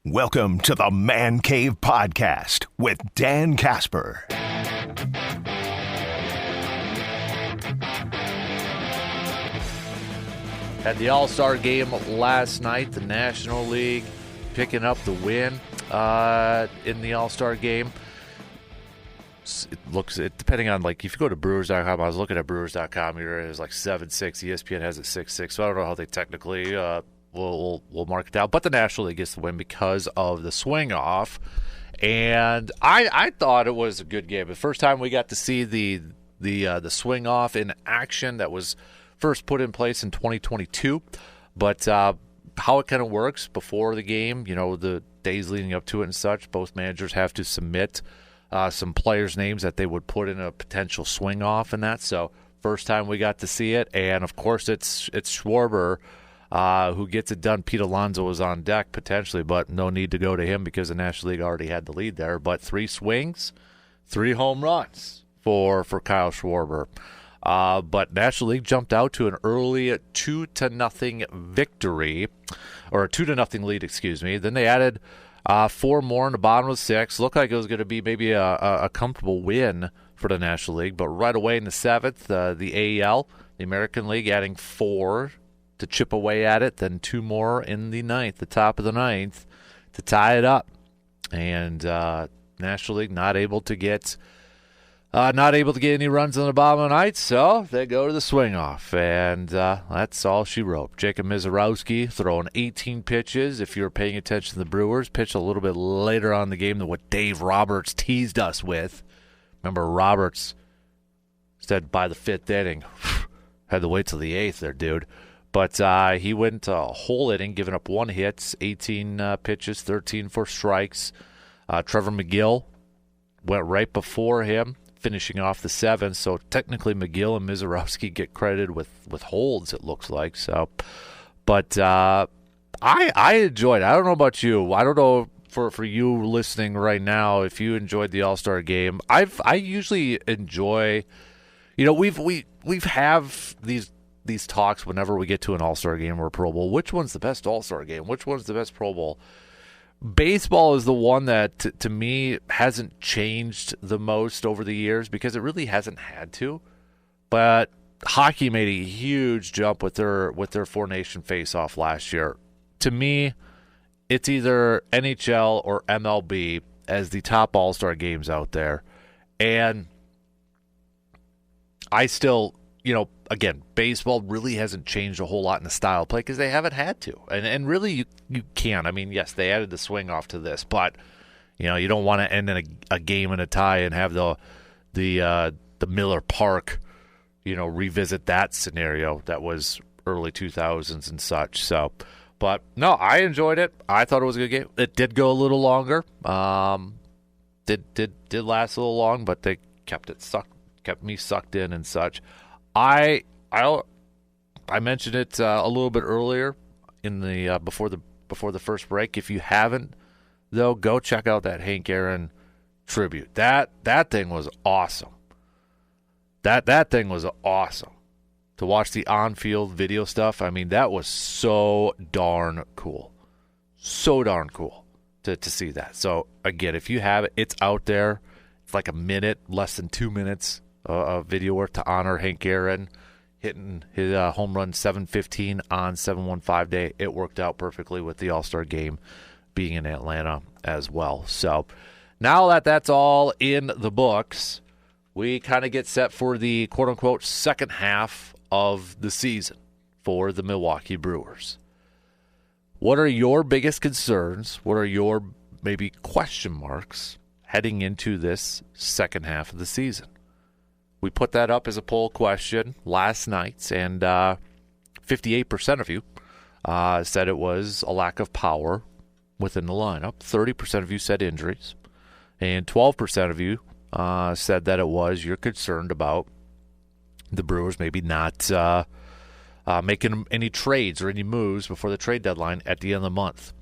Welcome to the Man Cave Podcast with Dan Casper. Had the All-Star game last night, the National League picking up the win in the All-Star game. It depending on, like, if you go to Brewers.com, I was looking at Brewers.com here, it was like 7-6. ESPN has it 6-6, so I don't know how they technically will mark it down. But the National League gets the win because of the swing off, and I thought it was a good game. The first time we got to see the swing off in action that was first put in place in 2022, but how it kind of works before the game, the days leading up to it and such, both managers have to submit some players' names that they would put in a potential swing off and that. So first time we got to see it, and of course it's Schwarber who gets it done. Pete Alonso was on deck potentially, but no need to go to him because the National League already had the lead there. But 3 swings, 3 home runs for Kyle Schwarber. But National League jumped out to an early 2-0 victory, or a 2-0 lead, excuse me. Then they added 4 more in the bottom of 6. Looked like it was going to be maybe a comfortable win for the National League. But right away in the 7th, the AEL, the American League, adding 4 to chip away at it. Then 2 more in the 9th, the top of the 9th, to tie it up. And National League not able to get any runs on the bottom of the ninth, so they go to the swing off, and that's all she wrote. Jacob Misiorowski throwing 18 pitches. If you were paying attention to the Brewers, pitched a little bit later on in the game than what Dave Roberts teased us with. Remember, Roberts said by the 5th inning, had to wait till the 8th there, dude. But he went a whole inning, giving up 1 hit, 18 pitches, 13 for strikes. Trevor McGill went right before him, finishing off the 7th, so technically McGill and Misiorowski get credited with holds, it looks like. So, but I enjoyed it. I don't know about you. I don't know for you listening right now if you enjoyed the All-Star game. I usually enjoy, we've have these talks whenever we get to an All-Star game or a Pro Bowl. Which one's the best All-Star game? Which one's the best Pro Bowl? Baseball is the one that, to me, hasn't changed the most over the years because it really hasn't had to. But hockey made a huge jump with their 4-nation face-off last year. To me, it's either NHL or MLB as the top All-Star games out there. And I still, again, baseball really hasn't changed a whole lot in the style of play because they haven't had to. And really, you can't. I mean, yes, they added the swing off to this, but, you don't want to end in a game in a tie and have the Miller Park, revisit that scenario that was early 2000s and such. So, but, no, I enjoyed it. I thought it was a good game. It did go a little longer. Did last a little long, but they kept me sucked in and such. I mentioned it a little bit earlier in the before the first break. If you haven't, though, go check out that Hank Aaron tribute. That thing was awesome. That thing was awesome. To watch the on-field video stuff, I mean, that was so darn cool. So darn cool to see that. So again, if you have it, it's out there. It's like a minute, less than 2 minutes. A video work to honor Hank Aaron hitting his home run 715 on 715 day. It worked out perfectly with the All-Star game being in Atlanta as well. So now that that's all in the books, we kind of get set for the quote-unquote second half of the season for the Milwaukee Brewers. What are your biggest concerns? What are your maybe question marks heading into this second half of the season? We put that up as a poll question last night, and 58% of you said it was a lack of power within the lineup. 30% of you said injuries, and 12% of you said that it was you're concerned about the Brewers maybe not making any trades or any moves before the trade deadline at the end of the month.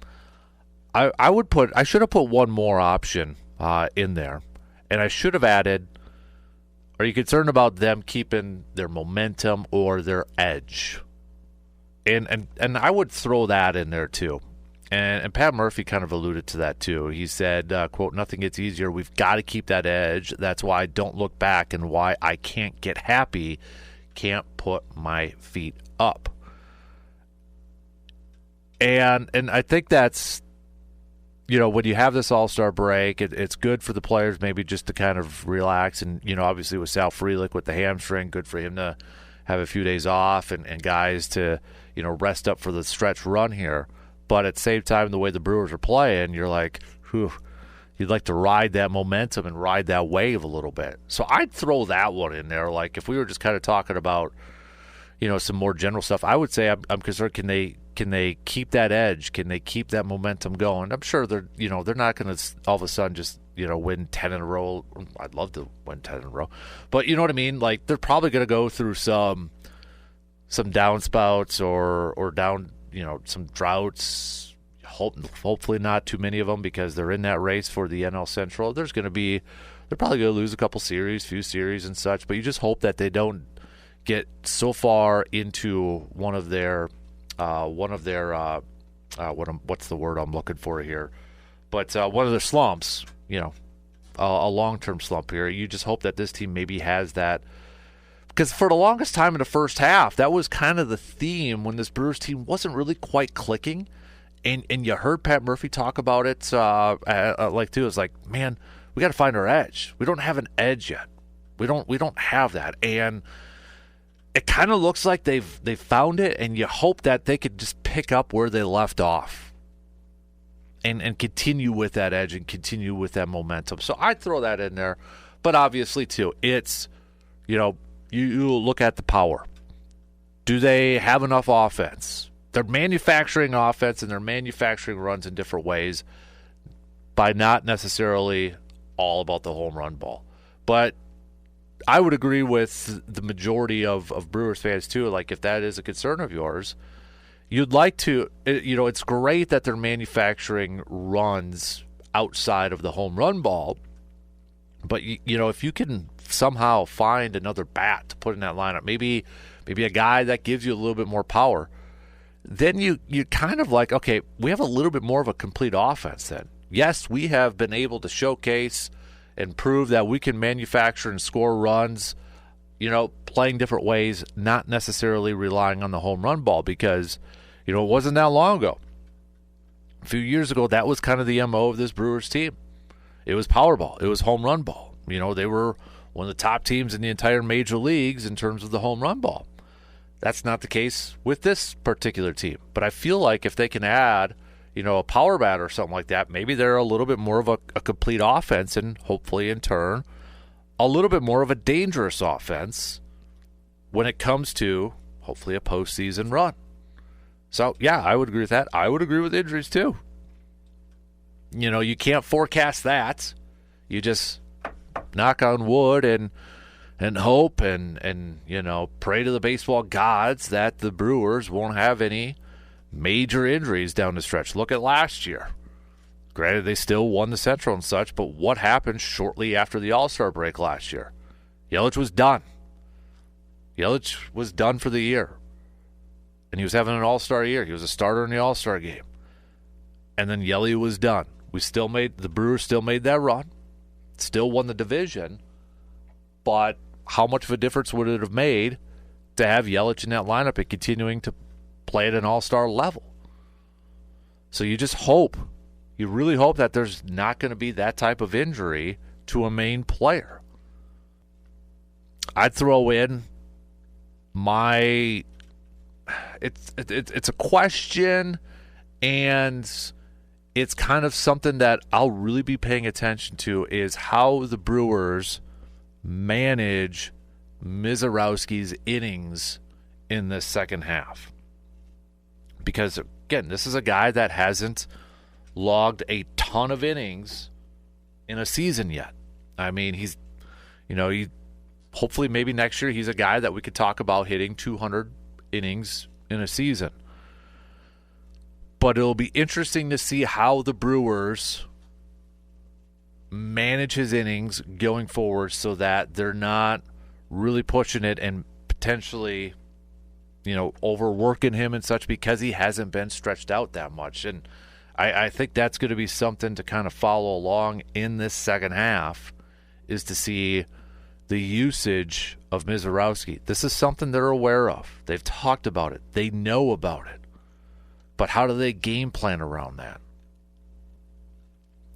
I should have put one more option in there, and I should have added, are you concerned about them keeping their momentum or their edge? And I would throw that in there too. And Pat Murphy kind of alluded to that too. He said, quote, "Nothing gets easier. We've got to keep that edge. That's why I don't look back and why I can't get happy, can't put my feet up." And I think that's, when you have this All-Star break, it's good for the players maybe just to kind of relax. And, obviously with Sal Frelick with the hamstring, good for him to have a few days off and guys to, rest up for the stretch run here. But at the same time, the way the Brewers are playing, you're like, whew, you'd like to ride that momentum and ride that wave a little bit. So I'd throw that one in there. Like if we were just kind of talking about, some more general stuff, I would say I'm concerned, can they keep that edge? Can they keep that momentum going? I'm sure they're not going to all of a sudden just, win 10 in a row. I'd love to win 10 in a row. But you know what I mean? Like they're probably going to go through some downspouts or down, some droughts. Hopefully not too many of them because they're in that race for the NL Central. They're probably going to lose a couple series, few series and such, but you just hope that they don't get so far into one of their what's the word I'm looking for here? But one of their slumps, a long-term slump here. You just hope that this team maybe has that, because for the longest time in the first half, that was kind of the theme when this Brewers team wasn't really quite clicking, and you heard Pat Murphy talk about it too. It's like, man, we got to find our edge. We don't have an edge yet. We don't have that, and it kind of looks like they've found it, and you hope that they could just pick up where they left off and continue with that edge and continue with that momentum. So I'd throw that in there. But obviously, too, it's, you look at the power. Do they have enough offense? They're manufacturing offense, and they're manufacturing runs in different ways by not necessarily all about the home run ball. But I would agree with the majority of Brewers fans, too. Like, if that is a concern of yours, you'd like to, it's great that they're manufacturing runs outside of the home run ball. But, if you can somehow find another bat to put in that lineup, maybe a guy that gives you a little bit more power, then you kind of like, okay, we have a little bit more of a complete offense then. Yes, we have been able to showcase and prove that we can manufacture and score runs, playing different ways, not necessarily relying on the home run ball, because, it wasn't that long ago. A few years ago, that was kind of the MO of this Brewers team. It was power ball. It was home run ball. They were one of the top teams in the entire major leagues in terms of the home run ball. That's not the case with this particular team. But I feel like if they can add, a power bat or something like that, maybe they're a little bit more of a complete offense, and hopefully in turn a little bit more of a dangerous offense when it comes to hopefully a postseason run. So, yeah, I would agree with that. I would agree with injuries too. You can't forecast that. You just knock on wood and hope and pray to the baseball gods that the Brewers won't have any major injuries down the stretch. Look at last year. Granted, they still won the Central and such, but what happened shortly after the All-Star break last year? Yelich was done. Yelich was done for the year. And he was having an All-Star year. He was a starter in the All-Star game. And then Yelly was done. The Brewers still made that run, still won the division, but how much of a difference would it have made to have Yelich in that lineup and continuing to play at an all-star level? So you really hope that there's not going to be that type of injury to a main player. I'd throw in it's a question, and it's kind of something that I'll really be paying attention to, is how the Brewers manage Mizorowski's innings in the second half. Because, again, this is a guy that hasn't logged a ton of innings in a season yet. I mean, he's, hopefully maybe next year he's a guy that we could talk about hitting 200 innings in a season. But it'll be interesting to see how the Brewers manage his innings going forward so that they're not really pushing it and potentially, overworking him and such, because he hasn't been stretched out that much. And I think that's going to be something to kind of follow along in this second half, is to see the usage of Mizorowski. This is something they're aware of. They've talked about it. They know about it. But how do they game plan around that?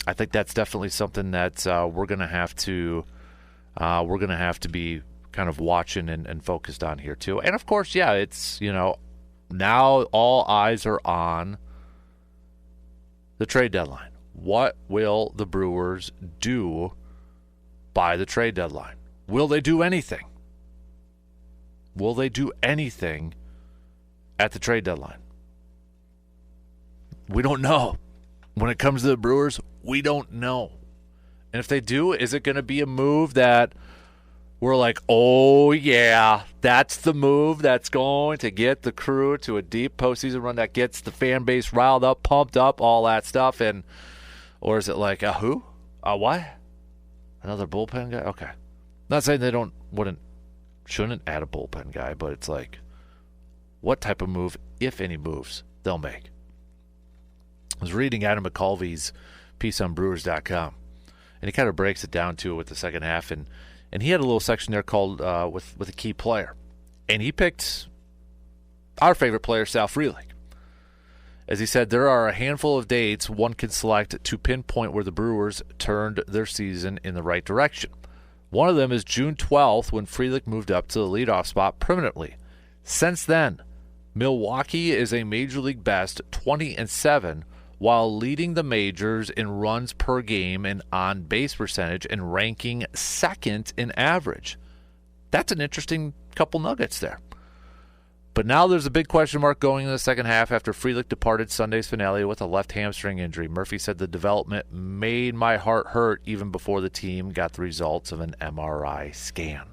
I think that's definitely something that we're going to have to be kind of watching and focused on here too. And of course, yeah, it's, now all eyes are on the trade deadline. What will the Brewers do by the trade deadline? Will they do anything? Will they do anything at the trade deadline? We don't know. When it comes to the Brewers, we don't know. And if they do, is it going to be a move that we're like, oh, yeah, that's the move that's going to get the Crew to a deep postseason run that gets the fan base riled up, pumped up, all that stuff? Or is it like, who? What? Another bullpen guy? Okay. Not saying they shouldn't add a bullpen guy, but it's like, what type of move, if any moves, they'll make? I was reading Adam McCulvey's piece on Brewers.com, and he kind of breaks it down to it with the second half, and he had a little section there called with a key player, and he picked our favorite player, Sal Frelick. As he said, there are a handful of dates one can select to pinpoint where the Brewers turned their season in the right direction. One of them is June 12th, when Frelick moved up to the leadoff spot permanently. Since then, Milwaukee is a Major League best 20-7, while leading the majors in runs per game and on-base percentage and ranking second in average. That's an interesting couple nuggets there. But now there's a big question mark going in the second half after Frelick departed Sunday's finale with a left hamstring injury. Murphy said the development made my heart hurt even before the team got the results of an MRI scan.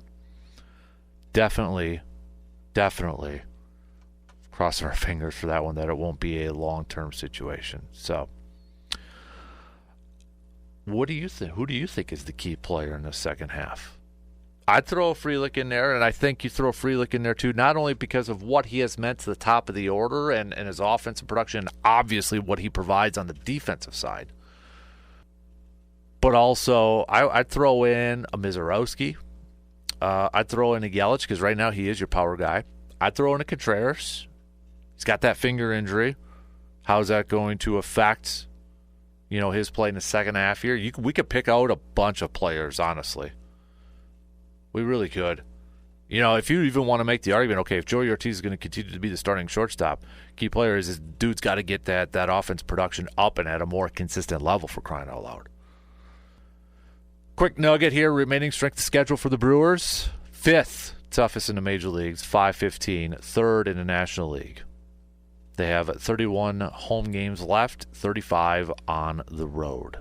Definitely crossing our fingers for that one, that it won't be a long-term situation. So, what do you think? Who do you think is the key player in the second half? I'd throw Frelick in there, and I think you throw Frelick in there too, not only because of what he has meant to the top of the order and his offensive production, obviously what he provides on the defensive side, but also I'd throw in a Mizorowski. I'd throw in a Yelich, because right now he is your power guy. I'd throw in a Contreras. He's got that finger injury. How's that going to affect, his play in the second half here? We could pick out a bunch of players, honestly. We really could. If you even want to make the argument, okay, if Joey Ortiz is going to continue to be the starting shortstop, key player is this dude's got to get that offense production up and at a more consistent level, for crying out loud. Quick nugget here, remaining strength of schedule for the Brewers. 5th toughest in the major leagues, 515, 3rd in the National League. They have 31 home games left, 35 on the road.